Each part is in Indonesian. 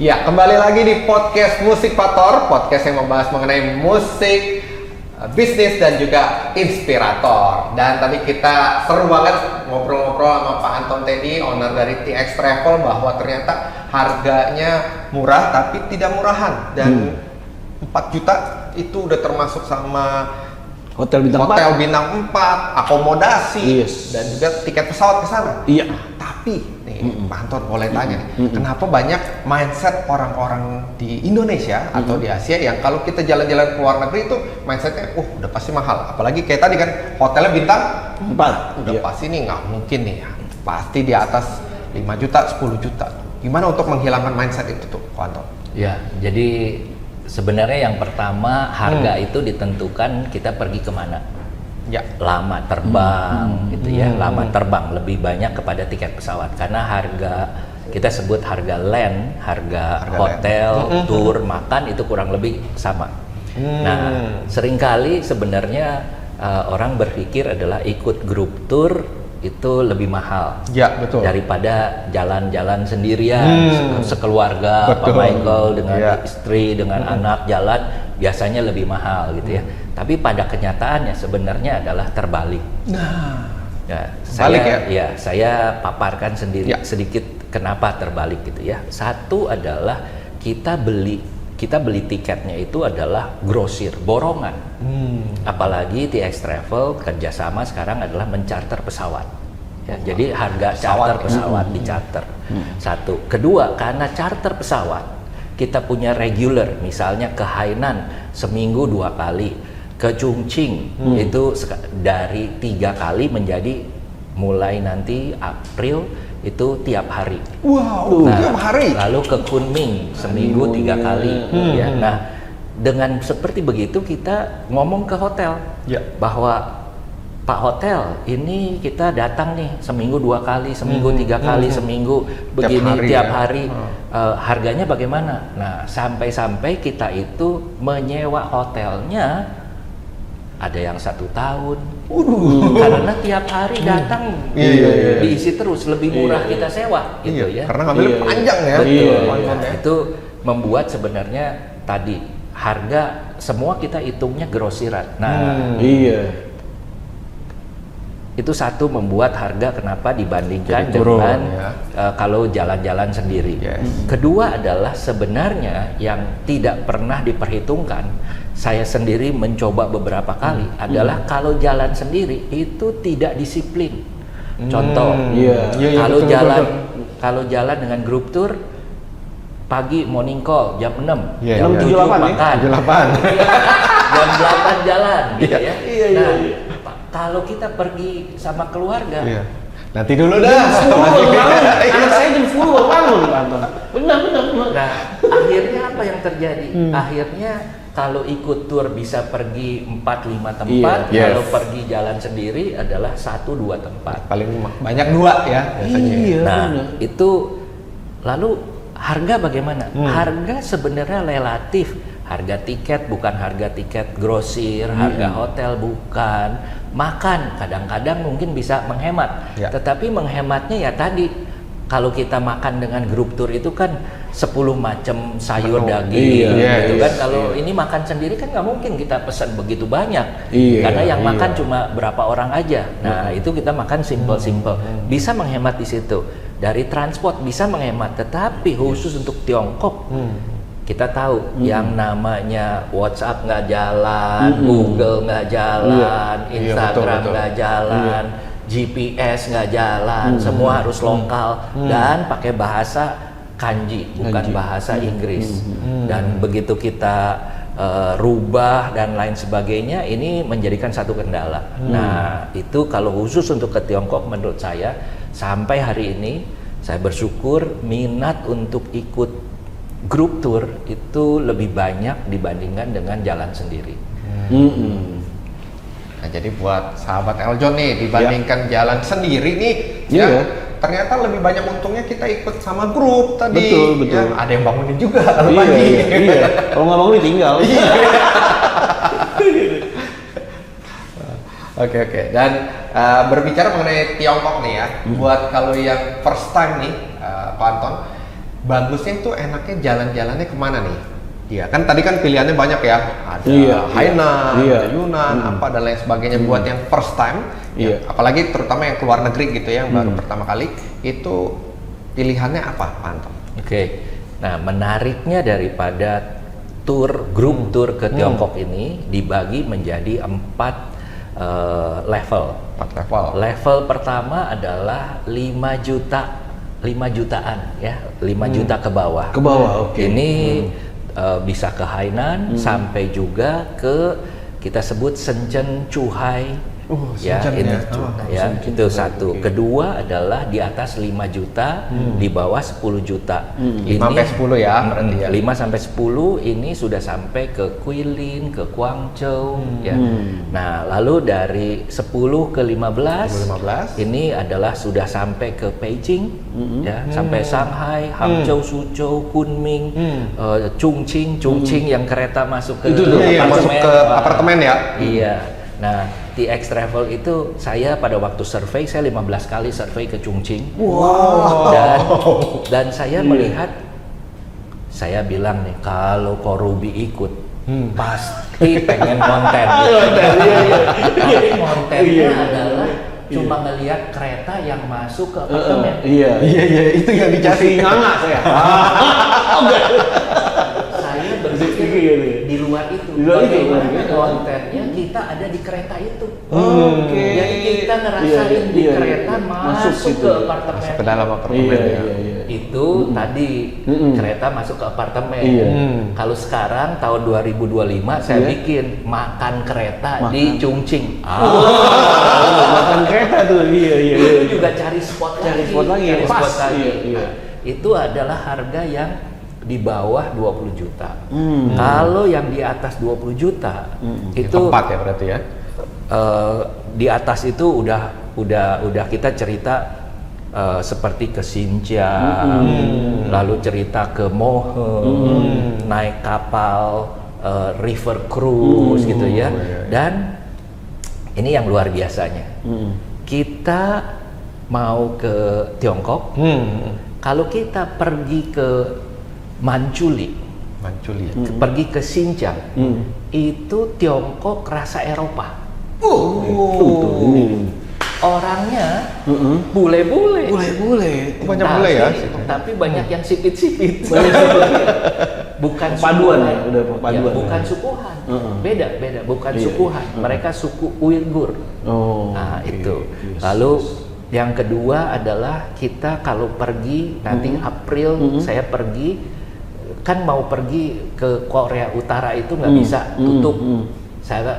Ya, kembali lagi di podcast Musik Pator, podcast yang membahas mengenai musik, bisnis dan juga inspirator. Dan tadi kita seru banget ngobrol-ngobrol sama Pak Anton Teddy, owner dari TX Travel, bahwa ternyata harganya murah tapi tidak murahan. Dan 4 juta itu udah termasuk sama Hotel bintang 4, akomodasi, dan juga tiket pesawat ke sana. Iya. Tapi nih, Pak Anton boleh tanya, kenapa banyak mindset orang-orang di Indonesia atau di Asia yang kalau kita jalan-jalan ke luar negeri itu mindsetnya, udah pasti mahal. Apalagi kayak tadi kan, hotelnya bintang 4, udah pasti nih nggak mungkin nih ya, pasti di atas 5 juta, 10 juta. Gimana untuk menghilangkan mindset itu tuh, Pak Anton? Ya, jadi sebenarnya yang pertama harga itu ditentukan kita pergi kemana. Ya. Lama terbang gitu ya, lama terbang lebih banyak kepada tiket pesawat karena harga kita sebut harga land, harga hotel, tour, makan itu kurang lebih sama. Nah, seringkali sebenarnya orang berpikir adalah ikut grup tour itu lebih mahal, ya, betul, daripada jalan-jalan sendirian sekeluarga, Pak Michael dengan istri, dengan anak jalan biasanya lebih mahal gitu ya. Tapi pada kenyataannya sebenarnya adalah terbalik. Nah, ya, saya paparkan sendiri sedikit kenapa terbalik gitu ya. Satu adalah kita beli tiketnya itu adalah grosir, borongan. Apalagi TX Travel kerjasama sekarang adalah mencarter pesawat. Ya, jadi harga charter pesawat dicharter. Satu. Kedua, karena charter pesawat kita punya regular, misalnya ke Hainan seminggu 2 kali, ke Chongqing itu dari 3 kali menjadi mulai nanti April itu tiap hari. Wow, tiap hari. Lalu ke Kunming seminggu 3 kali. Ya. Nah, dengan seperti begitu kita ngomong ke hotel bahwa Pak Hotel, ini kita datang nih seminggu 2 kali, seminggu 3 kali, seminggu begini tiap hari. Harganya bagaimana? Nah, sampai-sampai kita itu menyewa hotelnya ada yang 1 tahun. Karena tiap hari datang diisi terus, lebih murah kita sewa gitu ya. Karena ngambilnya panjang ya. Betul. Itu membuat sebenarnya tadi harga semua kita hitungnya grosiran. Nah, itu satu membuat harga kenapa dibandingkan dengan kalau jalan-jalan sendiri. Kedua adalah sebenarnya yang tidak pernah diperhitungkan, saya sendiri mencoba beberapa kali adalah kalau jalan sendiri itu tidak disiplin. Contoh, kalau jalan dengan grup tour pagi morning call jam 6, jam 7 makan, jam 8 jalan gitu ya. Nah, kalau kita pergi sama keluarga, nanti dulu dah. Saya jam 10 bangun, Anton. Benar. Nah, akhirnya apa yang terjadi? Akhirnya kalau ikut tour bisa pergi 4-5 tempat, kalau pergi jalan sendiri adalah 1-2 tempat. Paling banyak 2 ya biasanya. Nah, itu lalu harga bagaimana? Harga sebenarnya relatif. Harga tiket bukan harga tiket grosir, harga hotel bukan, makan kadang-kadang mungkin bisa menghemat, tetapi menghematnya ya tadi, kalau kita makan dengan grup tour itu kan 10 macam sayur daging gitu kan, kalau ini makan sendiri kan nggak mungkin kita pesan begitu banyak, karena yang makan cuma berapa orang aja. Nah itu kita makan simple, bisa menghemat di situ. Dari transport bisa menghemat, tetapi khusus untuk Tiongkok kita tahu yang namanya WhatsApp nggak jalan, Google nggak jalan, Instagram nggak jalan, GPS nggak jalan, semua harus lokal dan pakai bahasa kanji, bukan bahasa Inggris. Dan begitu kita rubah dan lain sebagainya, ini menjadikan satu kendala. Nah itu kalau khusus untuk ke Tiongkok menurut saya sampai hari ini saya bersyukur minat untuk ikut grup tour itu lebih banyak dibandingkan dengan jalan sendiri. Nah, jadi buat sahabat Eljon nih, dibandingkan jalan sendiri nih, ternyata lebih banyak untungnya kita ikut sama grup tadi. Betul. Ya, ada yang bangunin juga kalau pagi. Kalau nggak bangun tinggal. Oke. Dan berbicara mengenai Tiongkok nih ya, buat kalau yang first time nih, Pak Anton, bagusnya itu enaknya jalan-jalannya kemana nih? Iya kan tadi kan pilihannya banyak ya, ada Hainan, ada Yunan, apa dan lain sebagainya. Buat yang first time, ya, apalagi terutama yang keluar negeri gitu ya, yang baru pertama kali, itu pilihannya apa, Pak Anton? Oke, nah menariknya daripada grup tour ke Tiongkok ini dibagi menjadi 4 level. 4 level. Level pertama adalah 5 jutaan ya, 5 juta ke bawah. Ke bawah, oke. Ini bisa ke Hainan sampai juga ke kita sebut Shenzhen Zhuhai. Ya, ini ya, itu satu. Kedua adalah di atas 5 juta, di bawah 10 juta. 5 sampai 10 ya, berarti ya. 5 sampai 10 ini sudah sampai ke Guilin, ke Guangzhou ya. Nah, lalu dari 10 ke 15 ini adalah sudah sampai ke Beijing ya, sampai Shanghai, Hangzhou, Suzhou, Kunming, Chongqing yang kereta masuk ke masuk ke apartemen ya. Iya. Nah, TX Travel itu saya pada waktu survei, saya 15 kali survei ke Chongqing. Wow. Dan saya melihat, saya bilang nih, kalau Korubi ikut, pasti pengen konten. Tapi kontennya adalah cuma ngelihat kereta yang masuk ke apartemen. Iya, itu yang dicari. nganga saya. Saya berpikir di luar itu. Bagaimana kontennya kita ada di kereta itu. Jadi kita ngerasain di kereta masuk ke apartemen. Masuk ke dalam apartemen. Itu tadi kereta masuk ke apartemen. Kalau sekarang tahun 2025 saya bikin makan kereta di Chongqing. Makan kereta tuh. Itu juga cari spot lagi. Pas. Itu adalah harga yang di bawah 20 juta. Kalau yang di atas 20 juta itu tempat ya berarti ya. Di atas itu udah kita cerita seperti ke Xinjiang, lalu cerita ke Mohe, naik kapal river cruise gitu ya. Dan ini yang luar biasanya. Kita mau ke Tiongkok, kalau kita pergi ke Manchuli, pergi ke Xinjiang, itu Tiongkok rasa Eropa. Orangnya bule-bule. Banyak bule ya. Tapi banyak yang sipit-sipit. Bukan Paduan sukuhan. ya, udah paduan. Ya, bukan sukuhan. Beda. Bukan sukuhan. Mereka suku Uighur. Nah, itu. Lalu yang kedua adalah kita kalau pergi nanti April saya pergi, kan mau pergi ke Korea Utara itu nggak bisa tutup.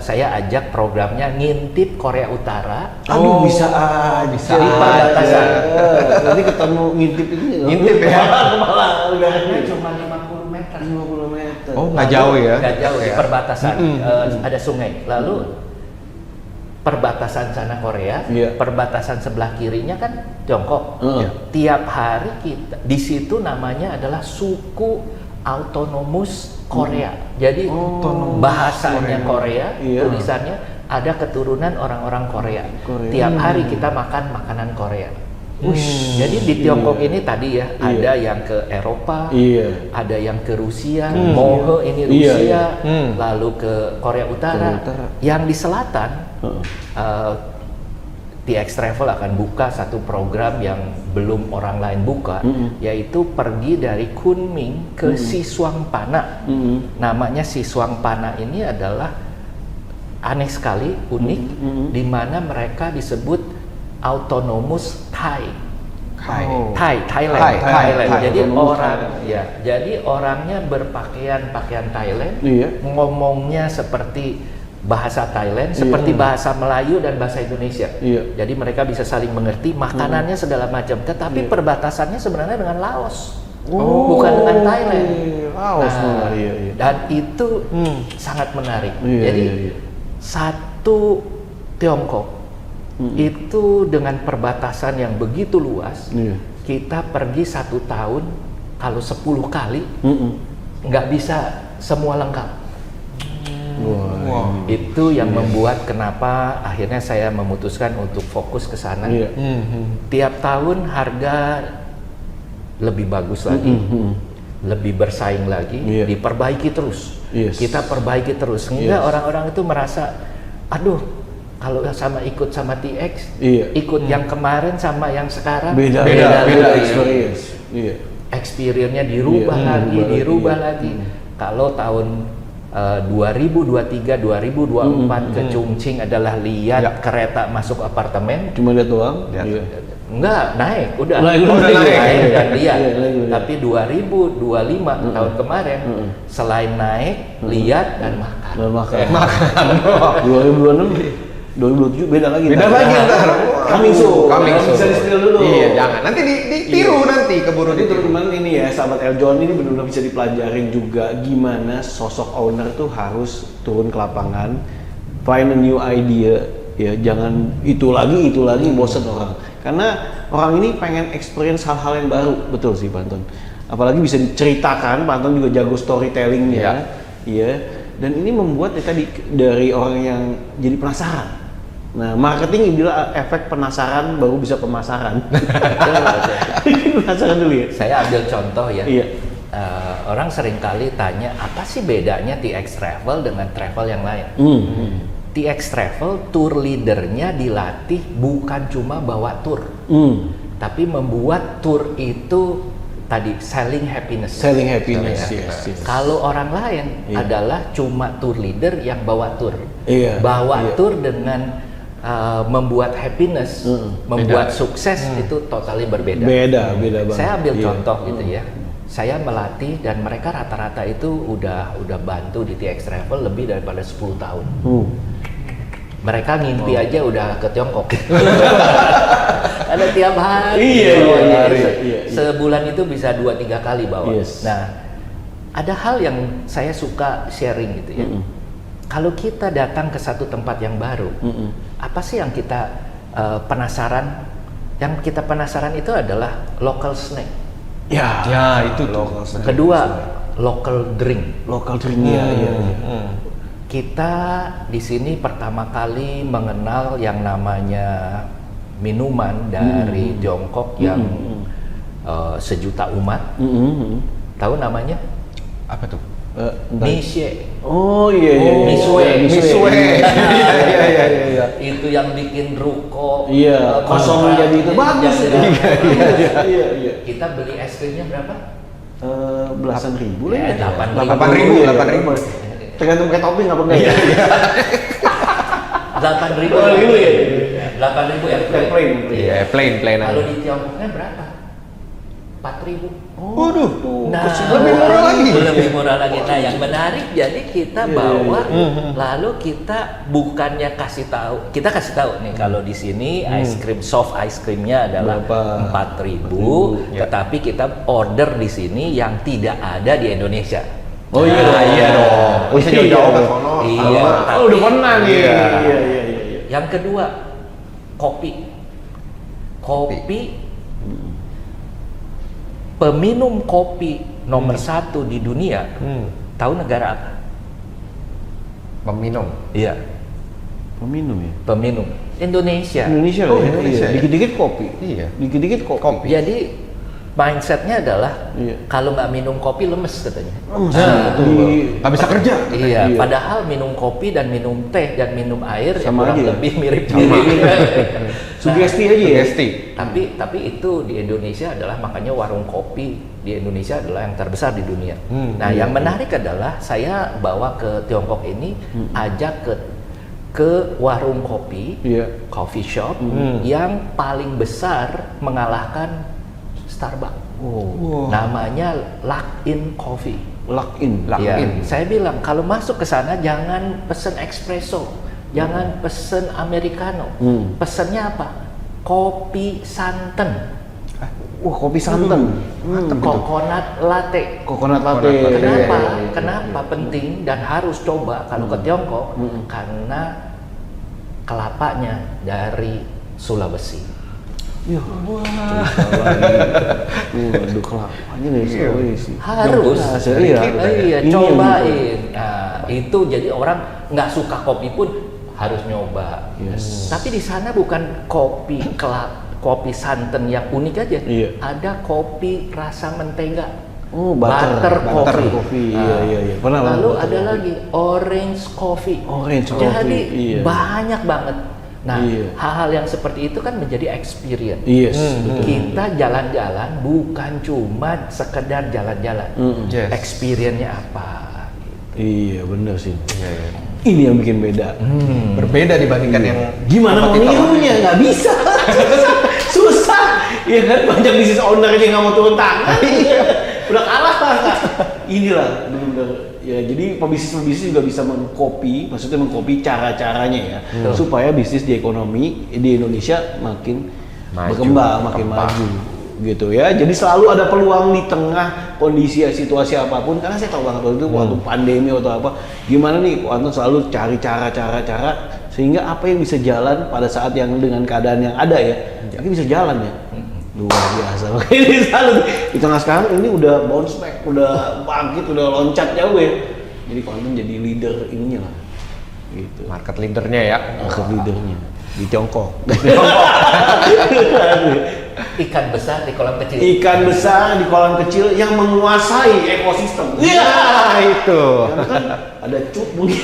Saya ajak programnya ngintip Korea Utara. Aduh, bisa di perbatasan. Nanti ketemu ngintip itu. Ngintip ya. Karena cuma 50 meter. 50 meter. Oh, nggak jauh ya. Nggak jauh di perbatasan. Ada sungai. Lalu perbatasan sana Korea, perbatasan sebelah kirinya kan Tiongkok. Tiap hari kita di situ namanya adalah suku autonomus Korea. Jadi bahasanya Korea, tulisannya ada keturunan orang-orang Korea. Tiap hari kita makan makanan Korea. Jadi di Tiongkok ini tadi ya ada yang ke Eropa, ada yang ke Rusia, Mohe ini Rusia, lalu ke Korea Utara. Yang di selatan, TX Travel akan buka satu program yang belum orang lain buka, yaitu pergi dari Kunming ke Xishuangbanna. Namanya Xishuangbanna ini adalah aneh sekali, unik, di mana mereka disebut autonomous Thailand. Jadi jadi orangnya berpakaian Thailand, ngomongnya seperti bahasa Thailand, seperti bahasa Melayu dan bahasa Indonesia. Jadi mereka bisa saling mengerti, makanannya segala macam. Tetapi perbatasannya sebenarnya dengan Laos, bukan dengan Thailand. Dan itu sangat menarik. Jadi satu Tiongkok itu dengan perbatasan yang begitu luas, kita pergi 1 tahun, kalau 10 kali nggak bisa semua lengkap. Itu yang membuat kenapa akhirnya saya memutuskan untuk fokus ke sana. Tiap tahun harga lebih bagus lagi, lebih bersaing lagi, Iya. diperbaiki terus. Yes. Kita perbaiki terus sehingga Yes. orang-orang itu merasa, aduh, kalau ikut sama TX, Iya. ikut yang kemarin sama yang sekarang Beda lagi. experience. Iya. Experience-nya dirubah Iya, lagi, dirubah lagi. Kalau tahun 2023, 2024 ke Chongqing adalah lihat Ya. kereta masuk apartemen, Cuma lihat doang. Lihat. Iya. enggak naik, udah Naik, udah udah naik. naik dan lihat. Iya, naik, udah. Tapi 2025 tahun kemarin selain naik, lihat dan makan. Dan makan. 2026, 2027 beda lagi. Beda ntar. lagi ntar. Coming soon. Coming soon. Bisa di-spill dulu. Iya, jangan. Nanti ditiru nanti, keburu Jadi ditiru. teman-teman ini ya, sahabat Eljon ini benar-benar bisa dipelajarin juga gimana sosok owner tuh harus turun ke lapangan, find a new idea, ya jangan itu lagi bosen orang. Karena orang ini pengen experience hal-hal yang baru, betul sih Pak Anton. Apalagi bisa diceritakan, Pak Anton juga jago storytellingnya, iya. Dan ini membuat ya tadi dari orang yang jadi penasaran. Nah, marketing adalah efek penasaran baru bisa pemasaran. Penasaran dulu ya. Saya ambil contoh ya. Iya. Orang seringkali tanya, apa sih bedanya TX Travel dengan travel yang lain? TX Travel, tour leadernya dilatih bukan cuma bawa tour, tapi membuat tour itu tadi selling happiness. Selling happiness, Selling yes. Kalau orang lain Iya. adalah cuma tour leader yang bawa tour, Iya, bawa iya. tour dengan membuat happiness, membuat sukses itu totally berbeda. Beda banget. Saya ambil Iya. contoh gitu ya. Saya melatih dan mereka rata-rata itu udah bantu di TX Travel lebih daripada 10 tahun. Mereka ngimpi aja udah ke Tiongkok. Ada tiap hari. Iya, bawa iya, gitu. iya, iya. Sebulan itu bisa 2-3 kali bawa. Yes. Nah, ada hal yang saya suka sharing gitu ya. Kalau kita datang ke satu tempat yang baru, apa sih yang kita penasaran? Yang kita penasaran itu adalah local snack. Ya, itu tuh. Kedua, local drink. Lokal drink ya, iya. Kita di sini pertama kali mengenal yang namanya minuman dari Tiongkok yang sejuta umat. Tahu namanya? Apa tuh? Mishe. Oh iya. Misue. Iya. Itu yang bikin ruko. Iya, kosong mangkrak, jadi itu bagus. Iya. Kita beli es krimnya berapa? Belasan ribu lah ya. 8.000. 8.000. Tergantung pakai topping apa enggak ya? 8.000 ya? 8.000 Plain. Iya, plain Kalau aja. di Tiongkoknya berapa? 4.000. Waduh. Nah, lebih murah lagi. Lebih murah lagi. Nah, yang menarik jadi kita bawa, lalu kita bukannya kasih tahu, kita kasih tahu nih kalau di sini ice cream soft ice creamnya adalah Berapa? 4.000, Ya. tetapi kita order di sini yang tidak ada di Indonesia. Oh iya dong. Iya dong. Bisa jauh-jauh ke sono. Iya. Oh, udah pernah nih. Iya. Iya. Yang kedua, kopi. Peminum kopi nomor 1 di dunia, tahu negara apa? Peminum. Iya, Peminum ya. peminum. Indonesia. Indonesia Oh, lah ya. Indonesia ya. Dikit-dikit kopi. Iya. Dikit-dikit kopi. Jadi mindsetnya adalah Iya. kalau nggak minum kopi lemes katanya. Nggak bisa kerja. Iya, padahal minum kopi dan minum teh dan minum air ya Sama kurang aja ya? lebih mirip. Sugesti aja ya. Sugesti. Tapi itu di Indonesia adalah makanya warung kopi di Indonesia adalah yang terbesar di dunia. Nah, yang menarik adalah saya bawa ke Tiongkok ini ajak ke warung kopi, Iya. coffee shop yang paling besar mengalahkan Starbucks. Namanya Luckin Coffee. Lock in. Ya, saya bilang kalau masuk ke sana jangan pesen espresso, jangan pesen americano. Pesennya apa? Kopi santan. Wah, kopi santan. Coconut latte. Coconut latte. Kenapa? Iya. Kenapa penting dan harus coba kalau ke Tiongkok? Karena kelapanya dari Sulawesi. Ya. Waduh, kelapanya dari Sulawesi. Harus. Iya. Iya, Ini yang cobain. Nah, itu jadi orang nggak suka kopi pun harus nyoba. Yes. Tapi di sana bukan kopi kopi santan yang unik aja. Iya. Ada kopi rasa mentega. Oh, butter coffee. Nah, Iya. Pernah lalu butter ada coffee. lagi orange coffee. Orange Jadi coffee, iya. banyak banget. Nah, Iya. hal-hal yang seperti itu kan menjadi experience. Yes, betul. Kita jalan-jalan bukan cuma sekedar jalan-jalan. Yes. Experience-nya apa? Iya, bener sih. Iya. Ini yang bikin beda. Berbeda dibandingkan yang Gimana mau kompetitor. nirunya? Nggak bisa. Susah. Iya kan, banyak bisnis owner aja nggak mau turun tangan. Udah kalah Kak. Inilah benar-benar ya. Jadi pebisnis juga bisa mengcopy, maksudnya mengcopy cara-caranya ya, supaya bisnis di ekonomi di Indonesia makin Maju, berkembang, makin maju gitu ya. Jadi selalu ada peluang di tengah kondisi situasi apapun. Karena saya tahu banget waktu itu waktu pandemi atau apa, gimana nih Anton selalu cari cara-cara sehingga apa yang bisa jalan pada saat yang dengan keadaan yang ada ya, ini bisa jalan ya. Luar biasa. Ini selalu di tengah sekarang ini udah bounce back, udah bangkit, udah loncat jauh ya. Jadi Anton jadi leader ininya lah. Gitu. Market leadernya ya. Market leadernya di Tiongkok. Ikan besar di kolam kecil. Ikan besar di kolam kecil yang menguasai ekosistem. Iya, itu. Karena kan ada cut mungkin.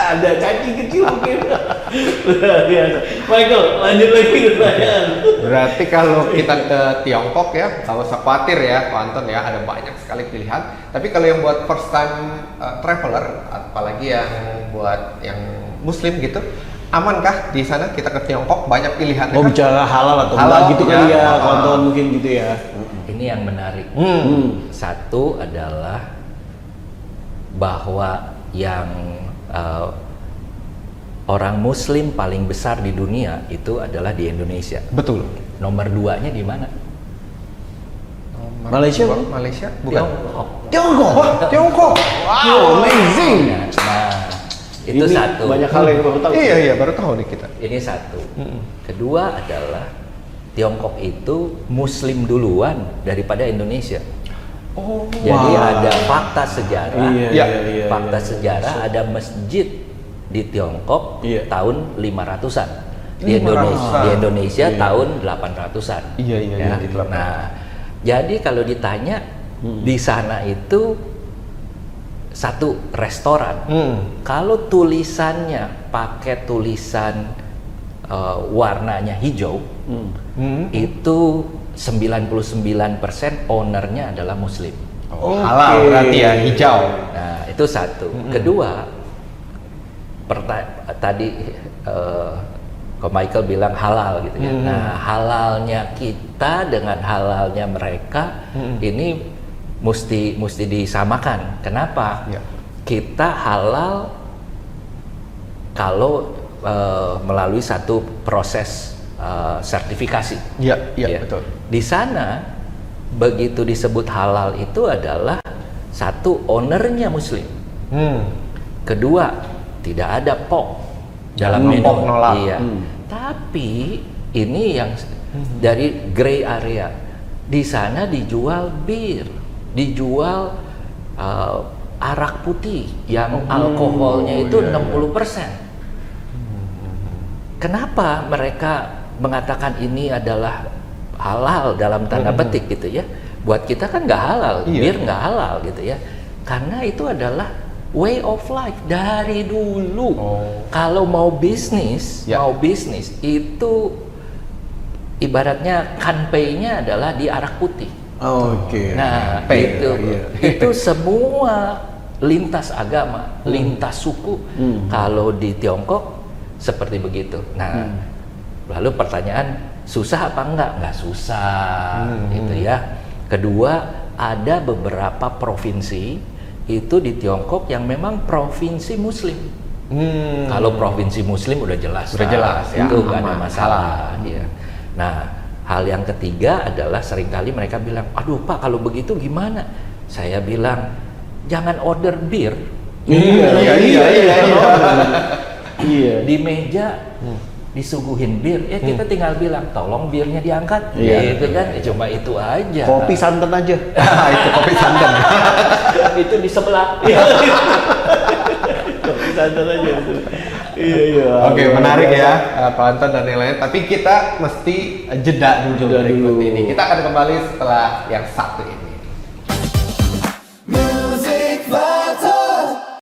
Ada cacing kecil mungkin. Luar biasa. Michael, lanjut lagi pertanyaan. Berarti kalau kita ke Tiongkok ya, nggak usah khawatir ya, Pak Anton ya, ada banyak sekali pilihan. Tapi kalau yang buat first time traveler, apalagi yang buat yang Muslim gitu, amankah di sana kita ke Tiongkok banyak pilihan? Mau bicara halal atau Halal, enggak gitu kali ya. ya, Anton mungkin gitu ya. Ini yang menarik. Satu adalah bahwa yang orang Muslim paling besar di dunia itu adalah di Indonesia. Betul. Nomor 2-nya di mana? Malaysia? Malaysia? Bukan. Tiongkok. Tiongkok. Tiongkok. Wow, amazing. Nah, itu Ini satu. banyak hal yang baru tahu. Iya, baru tahu nih kita. Ini satu. Kedua adalah Tiongkok itu Muslim duluan daripada Indonesia. Oh. Jadi Wah. ada fakta sejarah. Iya. Fakta sejarah ada masjid di Tiongkok Iya. tahun 500-an. 500-an. Di Indonesia tahun 800-an. Iya, Ya. di 800-an. Nah, jadi kalau ditanya di sana itu satu restoran. Kalau tulisannya pakai tulisan warnanya hijau, itu 99% ownernya adalah Muslim. Oh, halal berarti ya, hijau. Nah, itu satu. Kedua, tadi Ko Michael bilang halal gitu ya. Nah, halalnya kita dengan halalnya mereka ini mesti disamakan. Kenapa? Ya. Kita halal kalau melalui satu proses sertifikasi. Iya, Ya. betul. Di sana begitu disebut halal itu adalah satu ownernya Muslim. Kedua, tidak ada pork dalam menu. Pork nolak. Iya. Tapi ini yang dari gray area. Di sana dijual bir, dijual arak putih yang alkoholnya itu 60%. Kenapa mereka mengatakan ini adalah halal dalam tanda petik gitu ya? Buat kita kan nggak halal, bir nggak halal gitu ya. Karena itu adalah way of life dari dulu. Kalau mau bisnis itu ibaratnya kanpeinya adalah di arak putih. Oke. Nah, itu semua lintas agama, lintas suku. Kalau di Tiongkok seperti begitu. Nah, lalu pertanyaan susah apa enggak? Enggak susah, gitu ya. Kedua, ada beberapa provinsi itu di Tiongkok yang memang provinsi Muslim. Kalau provinsi Muslim udah jelas, ya, itu nggak ada aman, masalah. Ya. Nah, hal yang ketiga adalah seringkali mereka bilang, aduh Pak, kalau begitu gimana? Saya bilang, jangan order bir. Iya. Di meja disuguhin bir, ya kita tinggal bilang tolong birnya diangkat, Iya. gitu kan? Ya, cuma itu aja. Kopi santan aja. Itu kopi santan. itu di sebelah. Kopi santan aja itu. Iya. Oke, menarik ya, Pak Anton dan yang lain. Tapi kita mesti jeda dulu Jeda berikut dulu. ini. Kita akan kembali setelah yang satu ini.